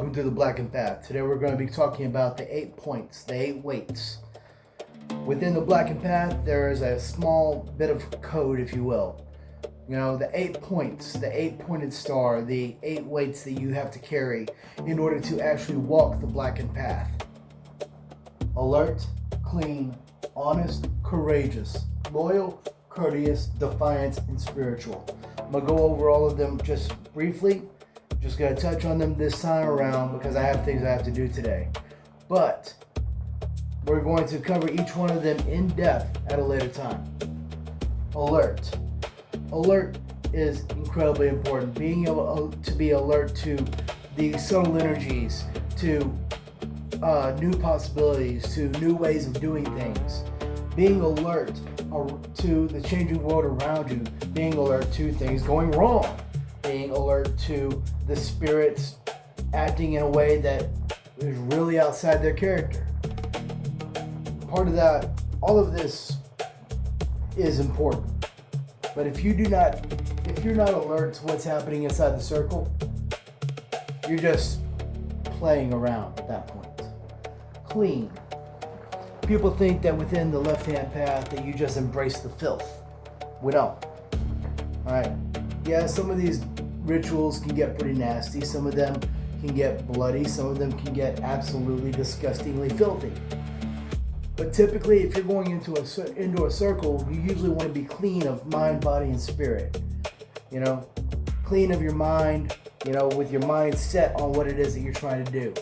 welcome to the Blackened Path. Today we're going to be talking about the 8 points, the 8 weights. Within the Blackened Path, there is a small bit of code, if you will. You know, the 8 points, the 8-pointed star, the 8 weights that you have to carry in order to actually walk the Blackened Path. Alert, clean, honest, courageous, loyal, courteous, defiant, and spiritual. I'm going to go over all of them just briefly. Just going to touch on them this time around because I have things I have to do today. But we're going to cover each one of them in depth at a later time. Alert. Alert is incredibly important. Being able to be alert to the subtle energies, to new possibilities, to new ways of doing things. Being alert to the changing world around you. Being alert to things going wrong. Being alert to the spirits acting in a way that is really outside their character. Part of that, all of this is important. But if you're not alert to what's happening inside the circle, you're just playing around at that point. Clean. People think that within the left-hand path that you just embrace the filth. We don't. Alright. Yeah, some of these rituals can get pretty nasty. Some of them can get bloody. Some of them can get absolutely disgustingly filthy. But typically, if you're going into a circle, you usually want to be clean of mind, body, and spirit. You know, clean of your mind, you know, with your mind set on what it is that you're trying to do.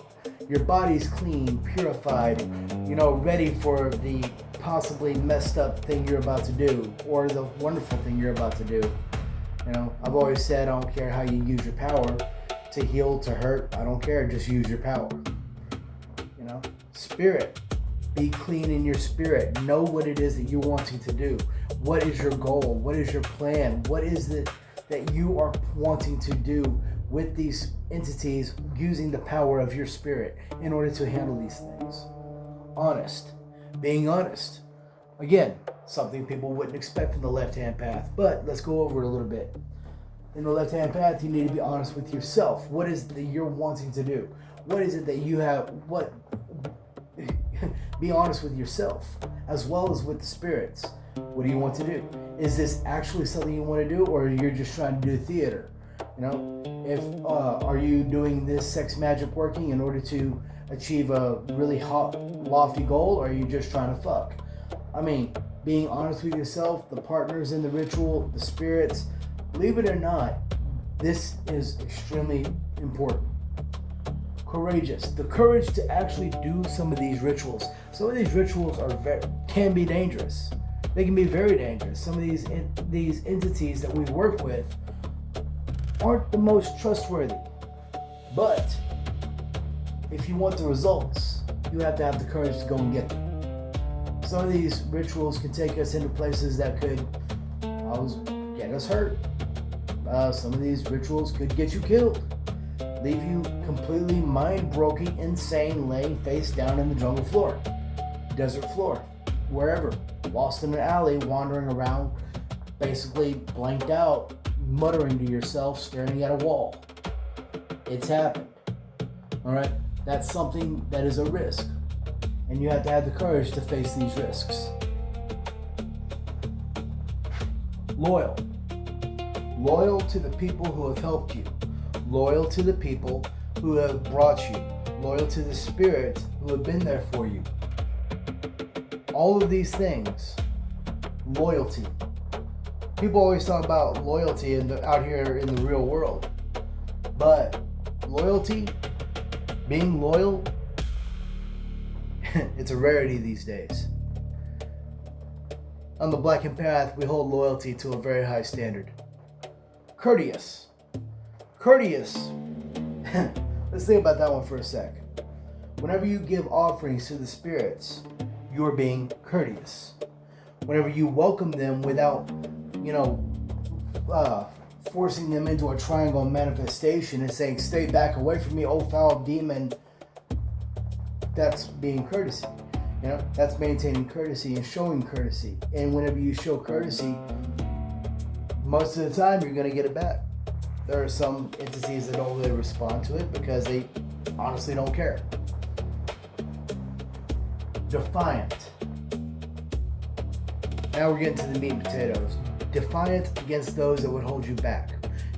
Your body's clean, purified, you know, ready for the possibly messed up thing you're about to do or the wonderful thing you're about to do. You know, I've always said I don't care how you use your power to heal, to hurt. I don't care. Just use your power. You know, spirit. Be clean in your spirit. Know what it is that you're wanting to do. What is your goal? What is your plan? What is it that you are wanting to do with these entities using the power of your spirit in order to handle these things? Honest. Being honest. Again, something people wouldn't expect from the left-hand path, but let's go over it a little bit. In the left-hand path, you need to be honest with yourself. What is it that you're wanting to do? What is it that you have? Be honest with yourself as well as with the spirits. What do you want to do? Is this actually something you want to do, or you're just trying to do theater? You know, if are you doing this sex magic working in order to achieve a really hot, lofty goal, or are you just trying to fuck? I mean, being honest with yourself, the partners in the ritual, the spirits, believe it or not, this is extremely important. Courageous, the courage to actually do some of these rituals. Some of these rituals can be dangerous. They can be very dangerous. Some of these entities that we work with aren't the most trustworthy. But if you want the results, you have to have the courage to go and get them. Some of these rituals can take us into places that could get us hurt. Some of these rituals could get you killed. Leave you completely mind-broken, insane, laying face down in the jungle floor, desert floor, wherever, lost in an alley, wandering around, basically blanked out, muttering to yourself, staring at a wall. It's happened. Alright? That's something that is a risk. And you have to have the courage to face these risks. Loyal. Loyal to the people who have helped you. Loyal to the people who have brought you. Loyal to the spirits who have been there for you. All of these things. Loyalty. People always talk about loyalty out here in the real world. But loyalty, being loyal, it's a rarity these days. On the Blackened Path, we hold loyalty to a very high standard. Courteous. Courteous. Let's think about that one for a sec. Whenever you give offerings to the spirits, you are being courteous. Whenever you welcome them without, forcing them into a triangle manifestation and saying, "Stay back away from me, oh foul demon," that's being courtesy. That's maintaining courtesy and showing courtesy. And whenever you show courtesy, most of the time you're going to get it back. There are some entities that don't really respond to it because they honestly don't care. Defiant. Now we're getting to the meat and potatoes. Defiant against those that would hold you back.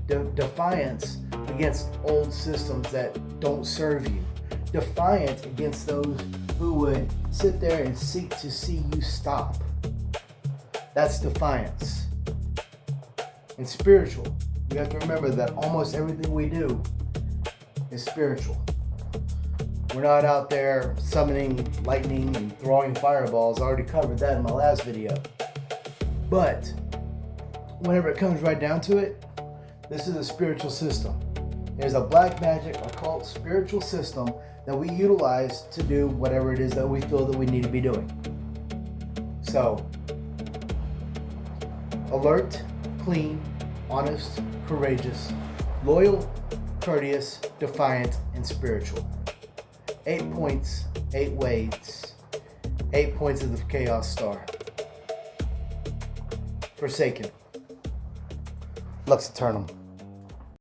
Defiance against old systems that don't serve you. Defiant against those who would sit there and seek to see you stop. That's defiance. And spiritual. You have to remember that almost everything we do is spiritual. We're not out there summoning lightning and throwing fireballs. I already covered that in my last video. But whenever it comes right down to it, this is a spiritual system. There's a black magic, occult, spiritual system that we utilize to do whatever it is that we feel that we need to be doing. So, alert, clean, honest, courageous, loyal, courteous, defiant, and spiritual. 8 points, 8 weights, 8 points of the Chaos Star. Forsaken. Lux Eternum.